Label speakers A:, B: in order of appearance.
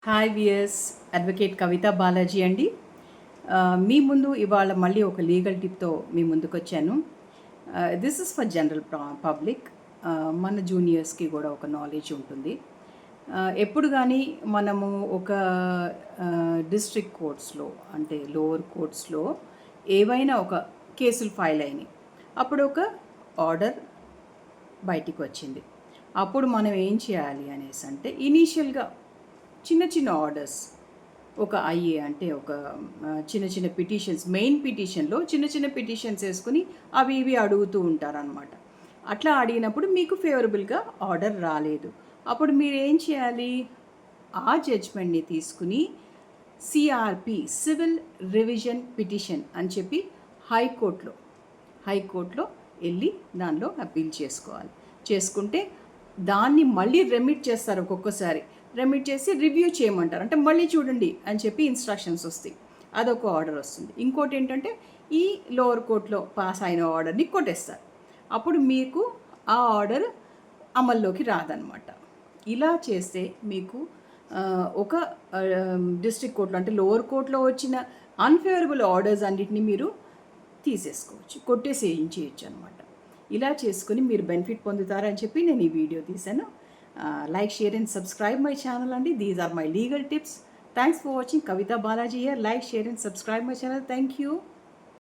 A: Hi viewers, advocate కవిత బాలాజీ అండి. మీ ముందు ఇవాళ మళ్ళీ ఒక లీగల్ టిప్తో మీ ముందుకు వచ్చాను. This is for general public. మన జూనియర్స్కి కూడా ఒక నాలెడ్జ్ ఉంటుంది. ఎప్పుడు కానీ మనము ఒక డిస్ట్రిక్ట్ కోర్ట్స్లో అంటే లోవర్ కోర్ట్స్లో ఏవైనా ఒక కేసులు ఫైల్ అయినాయి, అప్పుడు ఒక ఆర్డర్ బయటికి వచ్చింది. అప్పుడు మనం ఏం చేయాలి అనేసి అంటే ఇనీషియల్గా చిన్న చిన్న ఆర్డర్స్ ఒక ఐఏ అంటే ఒక చిన్న చిన్న పిటిషన్స్, మెయిన్ పిటిషన్లో చిన్న చిన్న పిటిషన్స్ వేసుకుని అవి ఇవి అడుగుతూ ఉంటారనమాట. అట్లా అడిగినప్పుడు మీకు ఫేవరబుల్గా ఆర్డర్ రాలేదు. అప్పుడు మీరు ఏం చేయాలి? ఆ జడ్జ్మెంట్ని తీసుకుని సిఆర్పి, సివిల్ రివిజన్ పిటిషన్ అని చెప్పి హైకోర్టులో వెళ్ళి దానిలో అప్పీల్ చేసుకుంటే దాన్ని మళ్ళీ రెమిట్ చేస్తారు. ఒక్కొక్కసారి రెమిట్ చేసి రివ్యూ చేయమంటారు, అంటే మళ్ళీ చూడండి అని చెప్పి ఇన్స్ట్రక్షన్స్ వస్తాయి. అదొక ఆర్డర్ వస్తుంది. ఇంకోటి ఏంటంటే ఈ లోవర్ కోర్టులో పాస్ అయిన ఆర్డర్ని కొట్టేస్తారు. అప్పుడు మీకు ఆ ఆర్డర్ అమల్లోకి రాదనమాట. ఇలా చేస్తే మీకు ఒక డిస్ట్రిక్ట్ కోర్టులో అంటే లోవర్ కోర్టులో వచ్చిన అన్ఫేవరబుల్ ఆర్డర్స్ అన్నిటిని మీరు తీసేసుకోవచ్చు, కొట్టేసేయించేయచ్చు అనమాట. ఇలా చేసుకుని మీరు బెనిఫిట్ పొందుతారని చెప్పి నేను ఈ వీడియో తీశాను. Like, share and subscribe my channel and these are my legal tips. Thanks for watching. Kavita Balaji here. Like, share and subscribe my channel. Thank you.